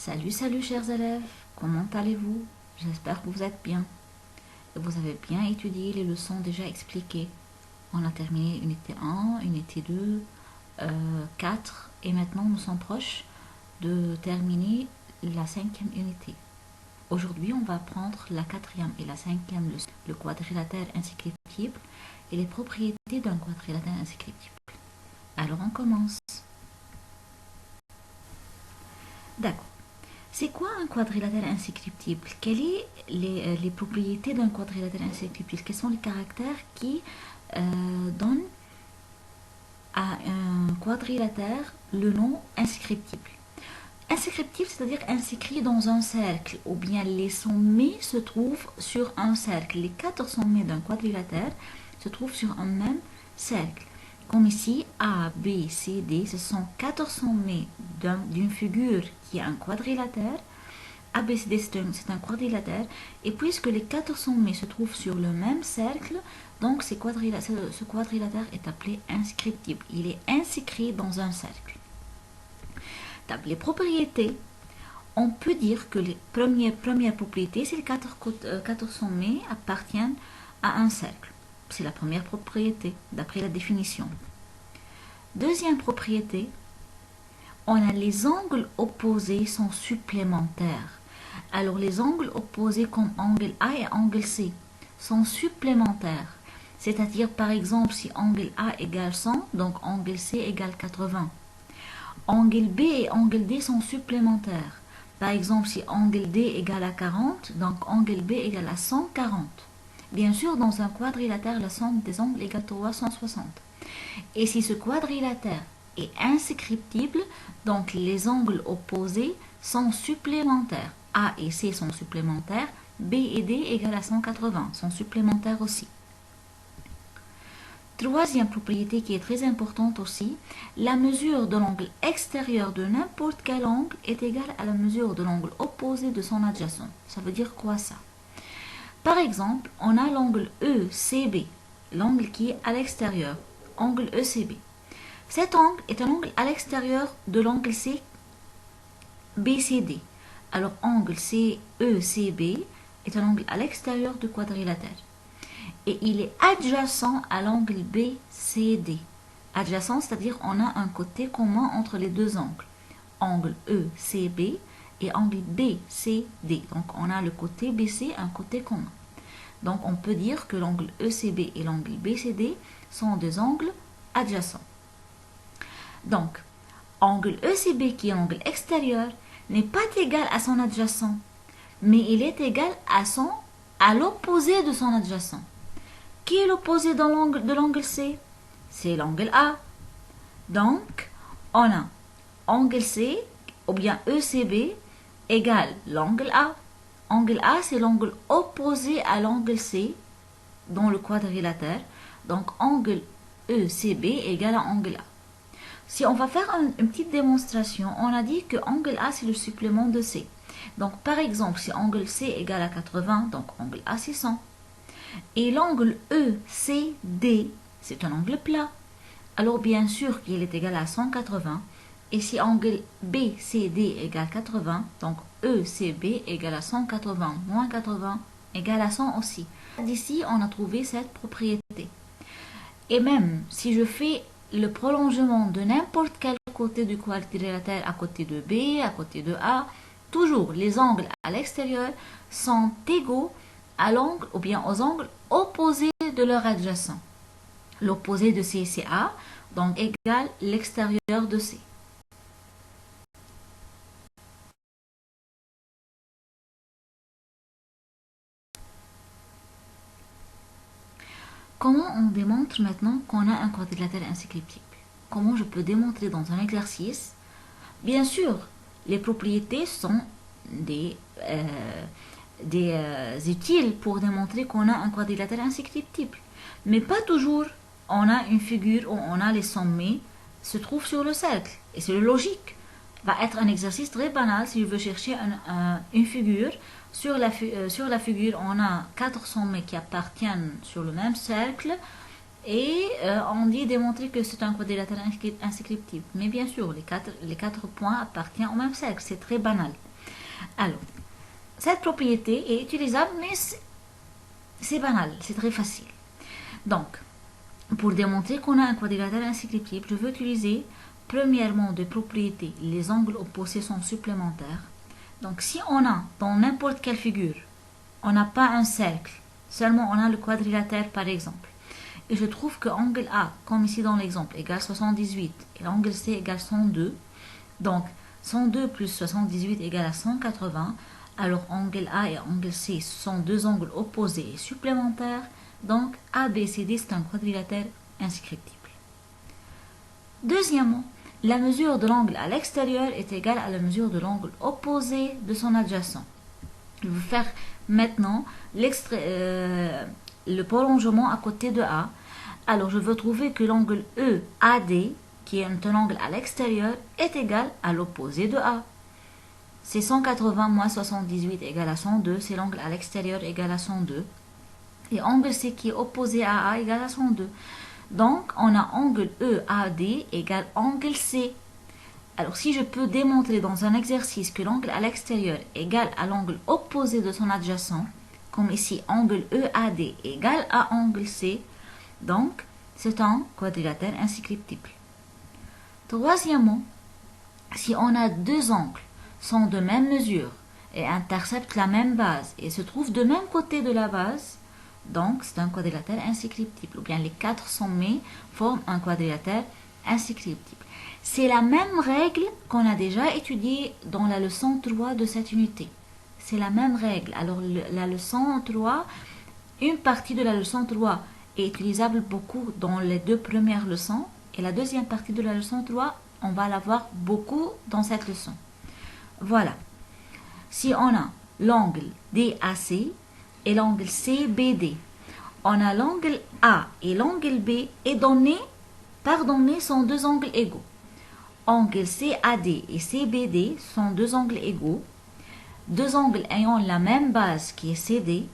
Salut chers élèves, comment allez-vous? J'espère que vous êtes bien. Et vous avez bien étudié les leçons déjà expliquées. On a terminé unité 1, unité 2, 4 et maintenant nous sommes proches de terminer la cinquième unité. Aujourd'hui on va prendre la quatrième et la cinquième leçon, le quadrilatère inscriptible et les propriétés d'un quadrilatère inscriptible. Alors on commence. D'accord. C'est quoi un quadrilatère inscriptible? Quelles sont les propriétés d'un quadrilatère inscriptible? Quels sont les caractères qui donnent à un quadrilatère le nom inscriptible? Inscriptible, c'est-à-dire inscrit dans un cercle, ou bien les sommets se trouvent sur un cercle. Les 4 sommets d'un quadrilatère se trouvent sur un même cercle. Comme ici, A, B, C, D, ce sont 4 sommets d'une figure qui est un quadrilatère. A, B, C, D, c'est un quadrilatère. Et puisque les 4 sommets se trouvent sur le même cercle, donc ce quadrilatère est appelé inscriptible. Il est inscrit dans un cercle. Les propriétés, on peut dire que les premières propriétés, c'est les 4 sommets appartiennent à un cercle. C'est la première propriété, d'après la définition. Deuxième propriété, on a les angles opposés sont supplémentaires. Alors les angles opposés comme angle A et angle C sont supplémentaires. C'est-à-dire par exemple si angle A égale 100, donc angle C égale 80. Angle B et angle D sont supplémentaires. Par exemple si angle D égale à 40, donc angle B égale à 140. Bien sûr, dans un quadrilatère, la somme des angles égale 360. Et si ce quadrilatère est inscriptible, donc les angles opposés sont supplémentaires. A et C sont supplémentaires, B et D égale à 180 sont supplémentaires aussi. Troisième propriété qui est très importante aussi, la mesure de l'angle extérieur de n'importe quel angle est égale à la mesure de l'angle opposé de son adjacent. Ça veut dire quoi ça? Par exemple, on a l'angle ECB, l'angle qui est à l'extérieur, angle ECB. Cet angle est un angle à l'extérieur de l'angle C BCD. Alors, angle CECB est un angle à l'extérieur du quadrilatère. Et il est adjacent à l'angle BCD. Adjacent, c'est-à-dire on a un côté commun entre les deux angles. Angle ECB et angle BCD. Donc, on a le côté BC, un côté commun. Donc, on peut dire que l'angle ECB et l'angle BCD sont des angles adjacents. Donc, angle ECB qui est l'angle extérieur n'est pas égal à son adjacent, mais il est égal à l'opposé de son adjacent. Qui est l'opposé de l'angle C? C'est l'angle A. Donc, on a angle C, ou bien ECB, égale l'angle A. Angle A, c'est l'angle opposé à l'angle C dans le quadrilatère. Donc, angle ECB égale à angle A. Si on va faire une petite démonstration, on a dit que angle A, c'est le supplément de C. Donc, par exemple, si angle C égale à 80, donc angle A, c'est 100. Et l'angle ECD, c'est un angle plat. Alors, bien sûr qu'il est égal à 180. Et si angle BCD égale 80, donc ECB égale à 180 moins 80 égale à 100 aussi. D'ici, on a trouvé cette propriété. Et même si je fais le prolongement de n'importe quel côté du quadrilatère à côté de B, à côté de A, toujours les angles à l'extérieur sont égaux à l'angle ou bien aux angles opposés de leur adjacent. L'opposé de C, c'est A, donc égale l'extérieur de C. Comment on démontre maintenant qu'on a un quadrilatère inscriptible? Comment je peux démontrer dans un exercice? Bien sûr, les propriétés sont des utiles pour démontrer qu'on a un quadrilatère inscriptible. Mais pas toujours on a une figure où on a les sommets se trouvent sur le cercle. Et c'est logique. Va être un exercice très banal si je veux chercher une figure. Sur la figure, on a 4 sommets qui appartiennent sur le même cercle et on dit démontrer que c'est un quadrilatère inscriptible. Mais bien sûr, les quatre points appartiennent au même cercle. C'est très banal. Alors, cette propriété est utilisable, mais c'est banal, c'est très facile. Donc, pour démontrer qu'on a un quadrilatère incyclique, je veux utiliser premièrement des propriétés. Les angles opposés sont supplémentaires. Donc, si on a dans n'importe quelle figure, on n'a pas un cercle, seulement on a le quadrilatère par exemple. Et je trouve que angle A, comme ici dans l'exemple, égale 78 et l'angle C égale 102. Donc, 102 plus 78 égale à 180. Alors, angle A et angle C sont deux angles opposés et supplémentaires. Donc, ABCD, c'est un quadrilatère inscriptible. Deuxièmement, la mesure de l'angle à l'extérieur est égale à la mesure de l'angle opposé de son adjacent. Je vais faire maintenant le prolongement à côté de A. Alors, je veux trouver que l'angle EAD, qui est un angle à l'extérieur, est égal à l'opposé de A. C'est 180 moins 78 égale à 102, c'est l'angle à l'extérieur égal à 102. Et angle C qui est opposé à A égale à 102. Donc, on a angle EAD égale angle C. Alors, si je peux démontrer dans un exercice que l'angle à l'extérieur est égal à l'angle opposé de son adjacent, comme ici, angle EAD égale à angle C, donc, c'est un quadrilatère incyclique. Troisièmement, si on a deux angles, sont de même mesure et interceptent la même base et se trouvent de même côté de la base, donc c'est un quadrilatère incyclique. Ou bien les quatre sommets forment un quadrilatère incyclique. C'est la même règle qu'on a déjà étudiée dans la leçon 3 de cette unité. C'est la même règle. Alors la leçon 3, une partie de la leçon 3 est utilisable beaucoup dans les deux premières leçons et la deuxième partie de la leçon 3, on va l'avoir beaucoup dans cette leçon. Voilà. Si on a l'angle DAC et l'angle CBD, on a l'angle A et l'angle B et par donné sont deux angles égaux. Angle CAD et CBD sont deux angles égaux, deux angles ayant la même base qui est CD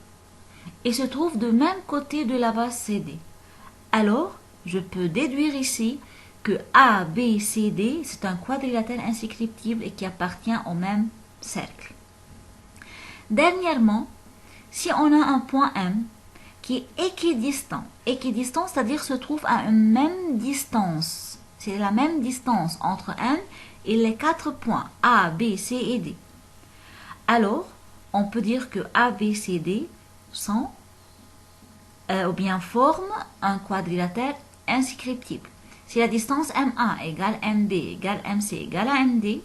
et se trouvent de même côté de la base CD. Alors, je peux déduire ici que ABCD, c'est un quadrilatère inscriptible et qui appartient au même cercle. Dernièrement, si on a un point M qui est équidistant, c'est-à-dire se trouve à une même distance, c'est la même distance entre M et les quatre points A, B, C et D. Alors, on peut dire que A, B, C, D sont ou bien forment un quadrilatère inscriptible. Si la distance MA égale MB égale MC égale à MD,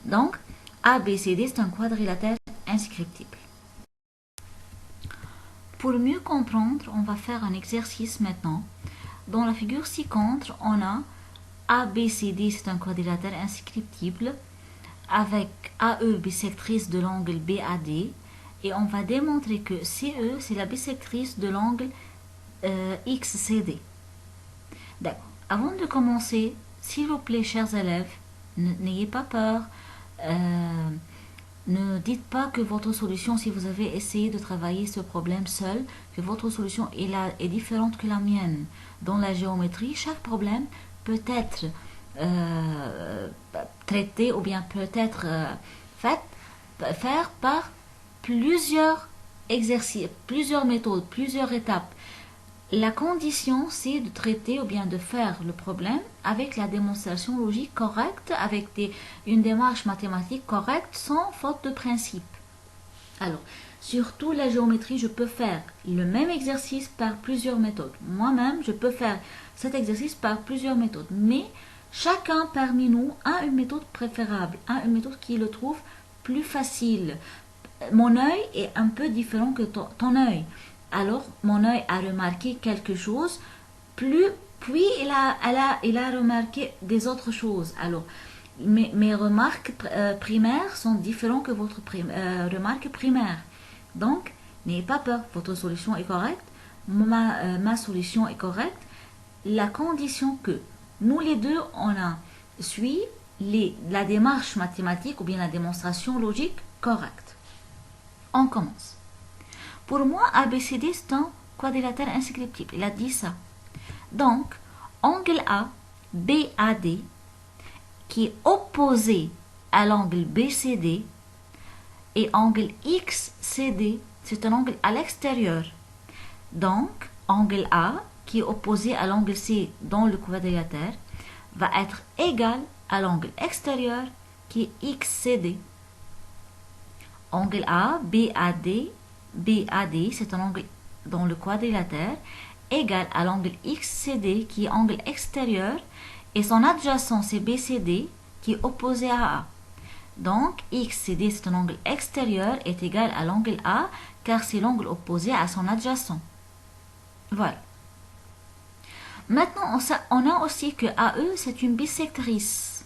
donc ABCD c'est un quadrilatère inscriptible. Pour mieux comprendre, on va faire un exercice maintenant. Dans la figure ci-contre, on a ABCD c'est un quadrilatère inscriptible avec AE bisectrice de l'angle BAD et on va démontrer que CE c'est la bisectrice de l'angle XCD. D'accord. Avant de commencer, s'il vous plaît, chers élèves, n'ayez pas peur. Ne dites pas que votre solution, si vous avez essayé de travailler ce problème seul, que votre solution est différente que la mienne. Dans la géométrie, chaque problème peut être traité ou bien peut être fait par plusieurs exercices, plusieurs méthodes, plusieurs étapes. La condition, c'est de traiter ou bien de faire le problème avec la démonstration logique correcte, avec une démarche mathématique correcte, sans faute de principe. Alors, surtout la géométrie, je peux faire le même exercice par plusieurs méthodes. Moi-même, je peux faire cet exercice par plusieurs méthodes. Mais chacun parmi nous a une méthode préférable, a une méthode qui le trouve plus facile. Mon œil est un peu différent que ton œil. Alors, mon œil a remarqué quelque chose, puis il a remarqué des autres choses. Alors, mes remarques primaires sont différentes que votre remarque primaire. Donc, n'ayez pas peur, votre solution est correcte, ma solution est correcte. La condition que nous les deux, on a suivi la démarche mathématique ou bien la démonstration logique correcte. On commence. Pour moi, ABCD, c'est un quadrilatère inscriptible. Il a dit ça. Donc, angle A, BAD, qui est opposé à l'angle BCD, Et angle XCD, c'est un angle à l'extérieur. Donc, angle A, qui est opposé à l'angle C dans le quadrilatère, va être égal à l'angle extérieur qui est XCD. Angle A, BAD, c'est un angle dans le quadrilatère, égal à l'angle XCD qui est angle extérieur, et son adjacent c'est BCD qui est opposé à A. Donc, XCD, c'est un angle extérieur, est égal à l'angle A, car c'est l'angle opposé à son adjacent. Voilà. Maintenant, on a aussi que AE, c'est une bisectrice.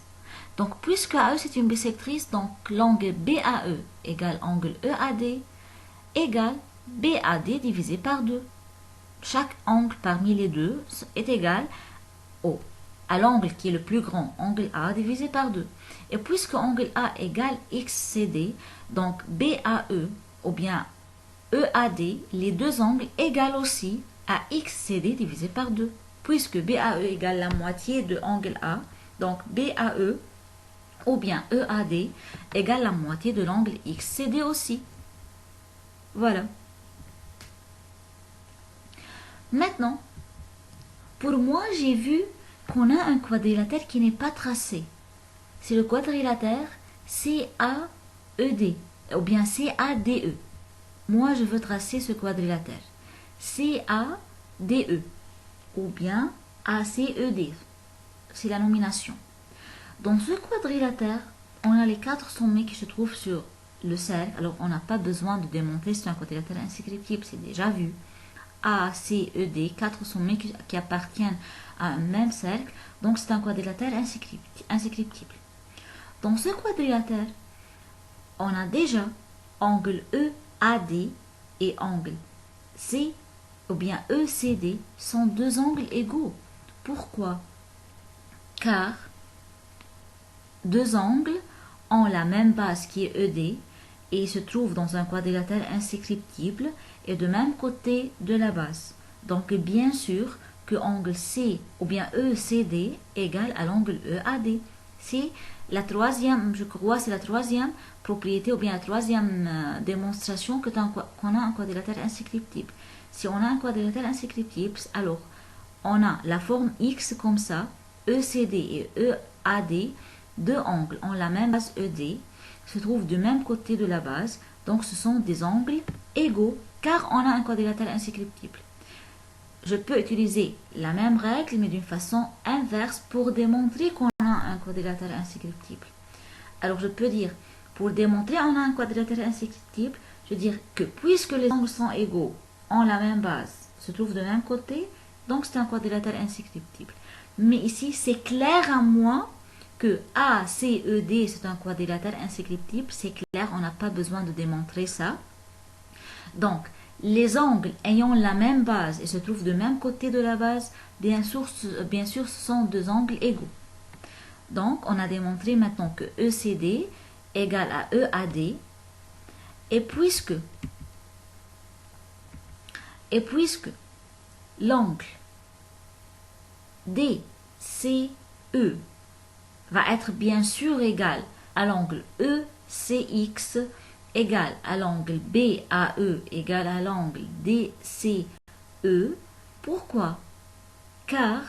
Donc, puisque AE, c'est une bisectrice, donc l'angle BAE égale angle EAD égale BAD divisé par 2. Chaque angle parmi les deux est égal à l'angle qui est le plus grand, angle A, divisé par 2. Et puisque angle A égale XCD, donc BAE ou bien EAD, les deux angles égalent aussi à XCD divisé par 2. Puisque BAE égale la moitié de angle A, donc BAE ou bien EAD égale la moitié de l'angle XCD aussi. Voilà. Maintenant, pour moi, j'ai vu qu'on a un quadrilatère qui n'est pas tracé. C'est le quadrilatère CAED ou bien CADE. Moi, je veux tracer ce quadrilatère. CADE ou bien ACED. C'est la nomination. Dans ce quadrilatère, on a les 4 sommets qui se trouvent sur le cercle. Alors, on n'a pas besoin de démontrer si c'est un quadrilatère inscriptible, c'est déjà vu. ACED, 4 sommets qui appartiennent à un même cercle. Donc, c'est un quadrilatère inscriptible. Dans ce quadrilatère, on a déjà angle EAD et angle C ou bien ECD sont deux angles égaux. Pourquoi? Car deux angles ont la même base qui est ED et se trouvent dans un quadrilatère inscriptible et de même côté de la base. Donc bien sûr que angle C ou bien ECD égale à l'angle EAD. C'est la troisième, je crois, c'est la troisième propriété ou bien la troisième démonstration qu'on a un quadrilatère inscriptible. Si on a un quadrilatère inscriptible, alors on a la forme X comme ça, ECD et EAD, deux angles ont la même base ED, se trouvent du même côté de la base, donc ce sont des angles égaux car on a un quadrilatère inscriptible. Je peux utiliser la même règle mais d'une façon inverse pour démontrer qu'on a un quadrilatère inscriptible. Alors je peux dire, pour démontrer qu'on a un quadrilatère inscriptible, je veux dire que puisque les angles sont égaux, ont la même base, se trouvent de même côté, donc c'est un quadrilatère inscriptible. Mais ici, c'est clair à moi que ACED, c'est un quadrilatère inscriptible, c'est clair, on n'a pas besoin de démontrer ça. Donc, les angles ayant la même base et se trouvent de même côté de la base, bien sûr, ce sont deux angles égaux. Donc, on a démontré maintenant que ECD égale à EAD, et puisque l'angle DCE va être bien sûr égal à l'angle ECX égal à l'angle BAE égal à l'angle DCE. Pourquoi? Car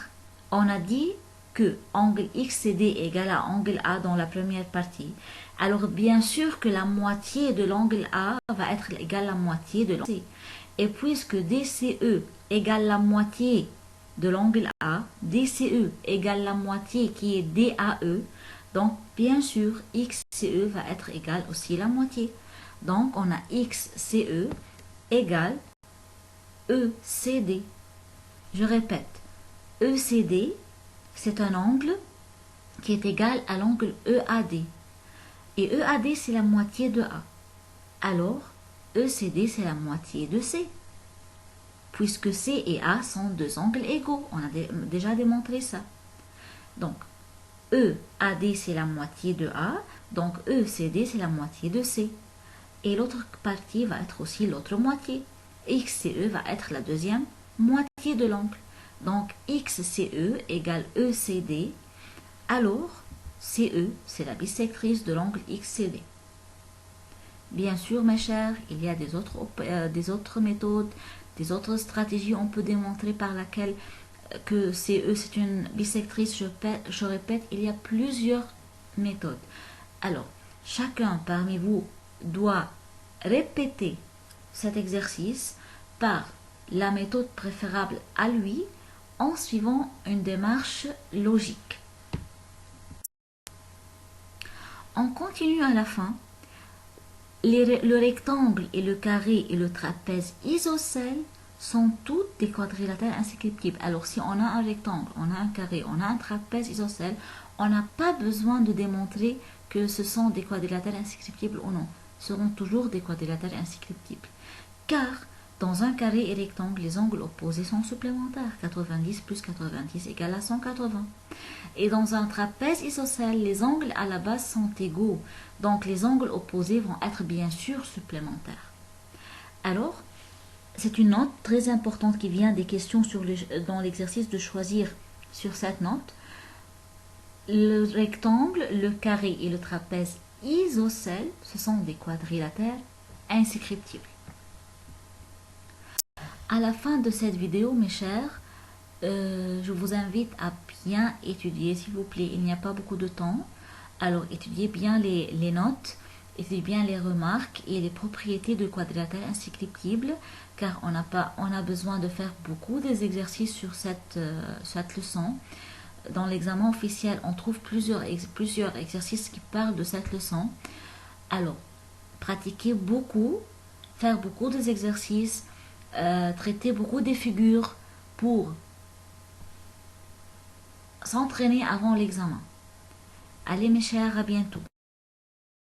on a dit que angle XCD égal à angle A dans la première partie. Alors bien sûr que la moitié de l'angle A va être égale à la moitié de l'angle C. Et puisque DCE égale la moitié de l'angle A, DCE égale la moitié qui est DAE, donc bien sûr XCE va être égal aussi la moitié. Donc on a XCE égale ECD. Je répète, ECD c'est un angle qui est égal à l'angle EAD. Et EAD c'est la moitié de A. Alors ECD c'est la moitié de C. Puisque C et A sont deux angles égaux. On a déjà démontré ça. Donc, EAD, c'est la moitié de A. Donc, ECD, c'est la moitié de C. Et l'autre partie va être aussi l'autre moitié. XCE va être la deuxième moitié de l'angle. Donc, XCE égale ECD. Alors, CE, c'est la bisectrice de l'angle XCD. Bien sûr, mes chers, il y a des autres méthodes, des autres stratégies. On peut démontrer par laquelle que CE, c'est une bisectrice. Je répète, il y a plusieurs méthodes. Alors, chacun parmi vous doit répéter cet exercice par la méthode préférable à lui en suivant une démarche logique. On continue à la fin. Le rectangle et le carré et le trapèze isocèle sont toutes des quadrilatères inscriptibles. Alors si on a un rectangle, on a un carré, on a un trapèze isocèle, on n'a pas besoin de démontrer que ce sont des quadrilatères inscriptibles ou non. Ce seront toujours des quadrilatères inscriptibles. Car dans un carré et rectangle, les angles opposés sont supplémentaires. 90 plus 90 égale à 180. Et dans un trapèze isocèle, les angles à la base sont égaux. Donc les angles opposés vont être bien sûr supplémentaires. Alors, c'est une note très importante qui vient des questions dans l'exercice de choisir sur cette note. Le rectangle, le carré et le trapèze isocèle, ce sont des quadrilatères inscriptibles. À la fin de cette vidéo, mes chers, je vous invite à bien étudier, s'il vous plaît. Il n'y a pas beaucoup de temps. Alors, étudiez bien les notes, étudiez bien les remarques et les propriétés de quadrilatère inscriptible, car on a besoin de faire beaucoup d'exercices sur cette leçon. Dans l'examen officiel, on trouve plusieurs exercices qui parlent de cette leçon. Alors, pratiquez beaucoup, faire beaucoup d'exercices, traiter beaucoup des figures pour s'entraîner avant l'examen. Allez mes chers, à bientôt.